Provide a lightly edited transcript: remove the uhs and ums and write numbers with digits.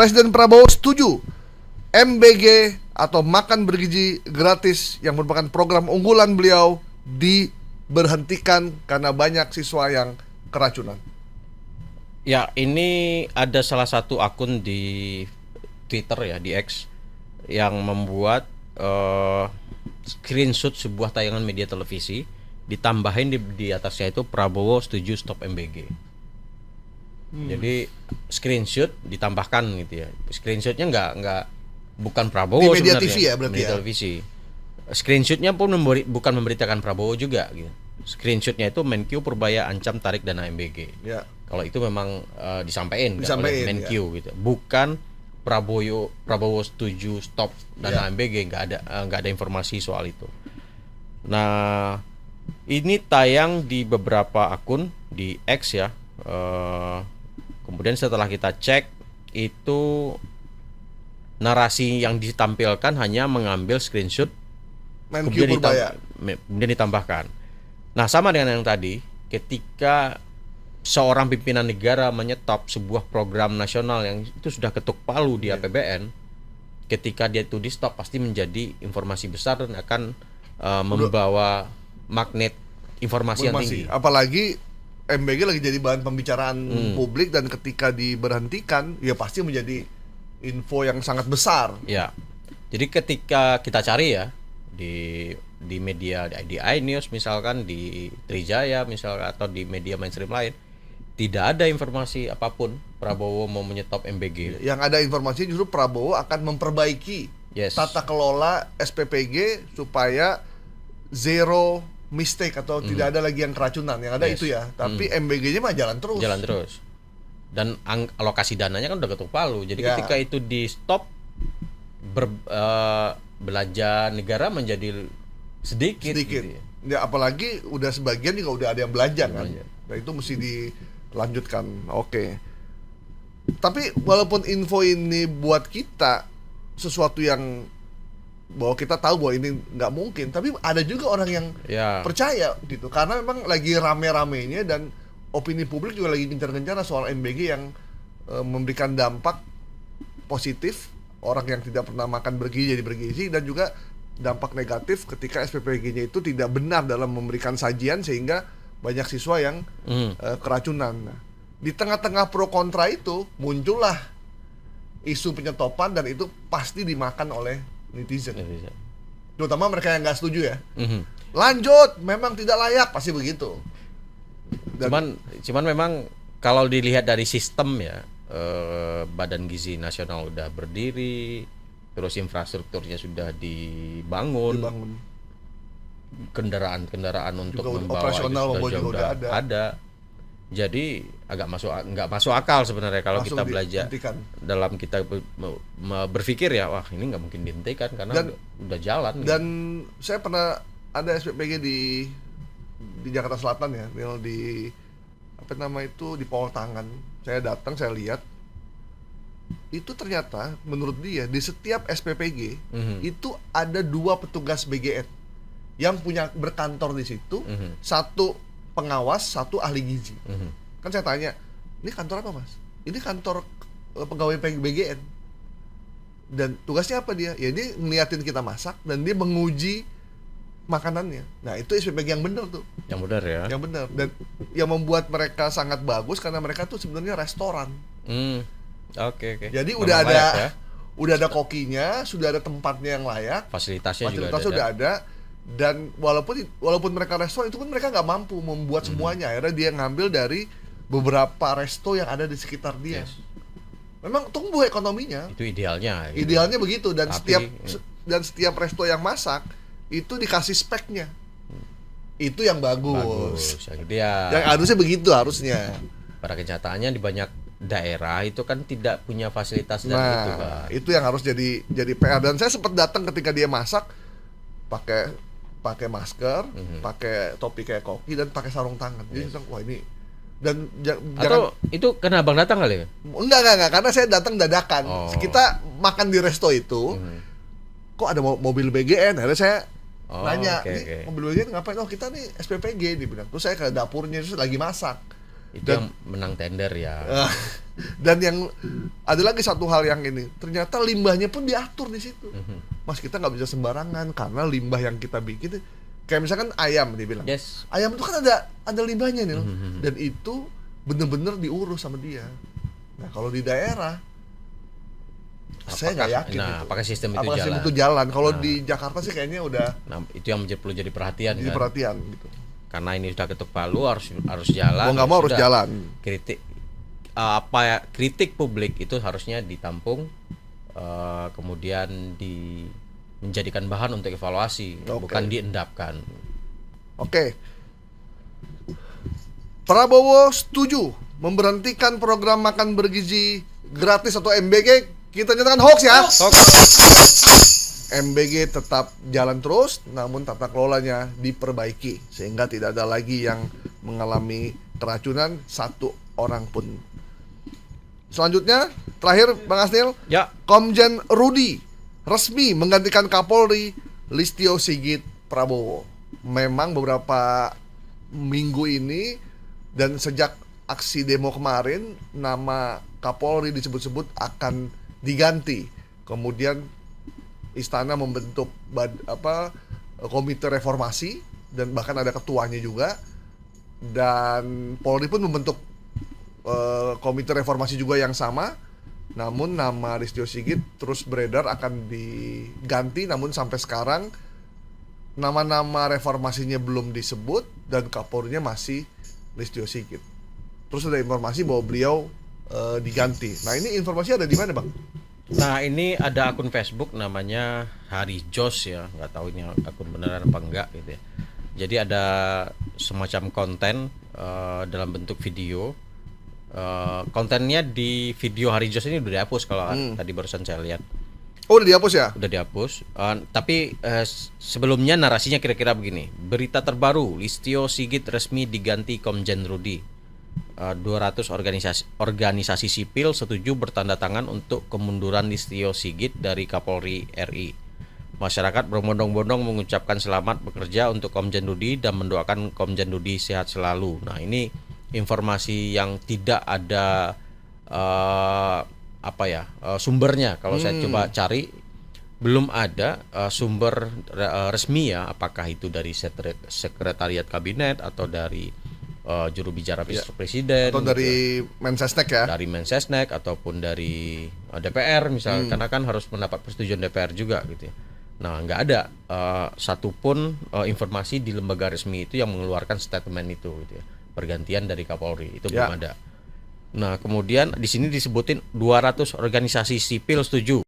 Presiden Prabowo setuju MBG atau makan bergizi gratis yang merupakan program unggulan beliau diberhentikan karena banyak siswa yang keracunan. Ya, ini ada salah satu akun di Twitter ya, di X, yang membuat screenshot sebuah tayangan media televisi, ditambahin di atasnya itu Prabowo setuju stop MBG. Jadi screenshot ditambahkan gitu ya. Screenshotnya nggak bukan Prabowo Di media sebenarnya. TV ya berarti media ya? televisi. Screenshotnya pun bukan memberitakan Prabowo juga gitu. Screenshotnya itu Menkyu Purbaya ancam tarik dana MBG. Ya. Kalau itu memang disampaikan oleh Disampaikan, Menkyu gitu. Bukan Prabowo setuju stop dana MBG, nggak ada informasi soal itu. Nah, ini tayang di beberapa akun di X ya. Kemudian setelah kita cek, itu narasi yang ditampilkan hanya mengambil screenshot Menkyu Purbaya. kemudian ditambahkan. Nah, sama dengan yang tadi, ketika seorang pimpinan negara menyetop sebuah program nasional yang itu sudah ketuk palu di APBN, ketika dia itu di stop pasti menjadi informasi besar dan akan membawa magnet informasi yang tinggi. Apalagi MBG lagi jadi bahan pembicaraan publik, dan ketika diberhentikan ya pasti menjadi info yang sangat besar. Ya. Jadi ketika kita cari ya di media di iNews misalkan, di Trijaya misalkan, atau di media mainstream lain, tidak ada informasi apapun Prabowo mau menyetop MBG. Yang ada informasi justru Prabowo akan memperbaiki tata kelola SPPG supaya zero mistake atau tidak ada lagi yang keracunan. Yang ada itu ya. Tapi MBG-nya mah jalan terus. Jalan terus. Dan alokasi dananya kan udah ketuk palu. Jadi ketika itu di stop, belanja negara menjadi sedikit. Gitu ya. Ya, apalagi udah sebagian juga udah ada yang belanja kan. Nah, itu mesti dilanjutkan. Oke. Tapi walaupun info ini buat kita sesuatu yang bahwa kita tahu bahwa ini nggak mungkin, tapi ada juga orang yang percaya gitu, karena memang lagi rame-ramenya dan opini publik juga lagi gencar-gencar soal MBG yang memberikan dampak positif, orang yang tidak pernah makan bergizi jadi bergizi, dan juga dampak negatif ketika SPPG-nya itu tidak benar dalam memberikan sajian sehingga banyak siswa yang keracunan. Nah, di tengah-tengah pro kontra itu muncullah isu penyetopan, dan itu pasti dimakan oleh netizen. Terutama mereka yang nggak setuju ya. Lanjut, memang tidak layak, pasti begitu. Cuman memang kalau dilihat dari sistem ya, Badan Gizi Nasional udah berdiri, terus infrastrukturnya sudah dibangun. Kendaraan untuk juga membawa operasional juga udah ada. Jadi nggak masuk akal sebenarnya kalau langsung kita belajar dalam kita berpikir ya, wah ini nggak mungkin dihentikan karena udah jalan. Dan saya pernah ada SPPG di Jakarta Selatan ya, di apa nama itu, di Pol Tangan. Saya datang, saya lihat itu ternyata menurut dia di setiap SPPG itu ada 2 petugas BGN yang punya berkantor di situ, satu pengawas, satu ahli gizi. Kan saya tanya, ini kantor apa mas? Ini kantor pegawai BGN. Dan tugasnya apa dia? Ya dia ngeliatin kita masak dan dia menguji makanannya. Nah itu SPPG yang benar tuh. Yang benar ya. Yang benar. Dan yang membuat mereka sangat bagus karena mereka tuh sebenarnya restoran. Oke. Jadi memang udah ada layak, ya? Udah ada kokinya, sudah ada tempatnya yang layak, fasilitasnya juga sudah ada. Dan walaupun mereka restoran itu kan mereka nggak mampu membuat semuanya, akhirnya dia ngambil dari beberapa resto yang ada di sekitar dia. Memang tumbuh ekonominya. Itu idealnya. Gitu. Idealnya begitu, dan setiap resto yang masak itu dikasih speknya. Itu yang bagus. Yang harusnya begitu harusnya. Pada kenyataannya di banyak daerah itu kan tidak punya fasilitas dan itu kan. Itu yang harus jadi PR. Dan saya sempat datang ketika dia masak pakai masker, pakai topi kayak koki, dan pakai sarung tangan. Jadi saya wah ini, dan atau itu karena abang datang kali ya? Enggak, karena saya datang dadakan. Kita makan di resto itu, kok ada mobil BGN? Akhirnya saya nanya, mobil BGN ngapain? Oh kita nih SPPG, dibilang. Terus saya ke dapurnya, terus lagi masak. Itu Dan yang menang tender ya. dan yang ada lagi satu hal yang ini, ternyata limbahnya pun diatur di situ. Mas, kita nggak bisa sembarangan karena limbah yang kita bikin kayak misalkan ayam dibilang. Yes. Ayam itu kan ada limbahnya nih, dan itu bener-bener diurus sama dia. Nah, kalau di daerah saya nggak yakin apakah sistem itu apakah jalan. sistem itu jalan. Kalau di Jakarta sih kayaknya udah Nah, itu yang perlu jadi perhatian jadi kan. perhatian gitu. Karena ini sudah ketuk palu, harus jalan. Mau nggak mau harus Sudah. jalan. Kritik publik itu harusnya ditampung, kemudian menjadikan bahan untuk evaluasi, bukan diendapkan. Oke. Prabowo setuju memberhentikan program makan bergizi gratis atau MBG. Kita nyatakan hoax ya. MBG tetap jalan terus, namun tata kelolanya diperbaiki sehingga tidak ada lagi yang mengalami keracunan satu orang pun. Selanjutnya, terakhir Bang Asnil, Ya. Komjen Rudi resmi menggantikan Kapolri Listio Sigit Prabowo. Memang beberapa minggu ini dan sejak aksi demo kemarin, nama Kapolri disebut-sebut akan diganti. Kemudian Istana membentuk komite reformasi dan bahkan ada ketuanya juga, dan Polri pun membentuk komite reformasi juga yang sama. Namun nama Listio Sigit terus beredar akan diganti, namun sampai sekarang nama-nama reformasinya belum disebut dan Kapolrinya masih Listio Sigit. Terus ada informasi bahwa beliau diganti. Nah, ini informasi ada di mana, Bang? Nah, ini ada akun Facebook namanya Hari Jos ya, nggak tahu ini akun beneran apa enggak gitu ya. Jadi ada semacam konten dalam bentuk video. Kontennya di video Hari Jos ini udah dihapus kalau tadi barusan saya lihat. Oh, udah dihapus ya? Udah dihapus. Tapi sebelumnya narasinya kira-kira begini. Berita terbaru, Listio Sigit resmi diganti Komjen Rudi. 200 organisasi sipil setuju bertanda tangan untuk kemunduran Listio Sigit dari Kapolri RI. Masyarakat berbondong-bondong mengucapkan selamat bekerja untuk Komjen Rudi dan mendoakan Komjen Rudi sehat selalu. Nah, ini informasi yang tidak ada sumbernya. Kalau saya coba cari, belum ada sumber resmi ya, apakah itu dari sekretariat kabinet atau dari juru bicara presiden atau dari Mensesnek ya? Dari Mensesnek ataupun dari DPR misalnya, karena kan harus mendapat persetujuan DPR juga gitu ya. Nah, nggak ada satupun informasi di lembaga resmi itu yang mengeluarkan statement itu gitu ya, pergantian dari Kapolri itu belum ada. Nah, kemudian di sini disebutin 200 organisasi sipil setuju.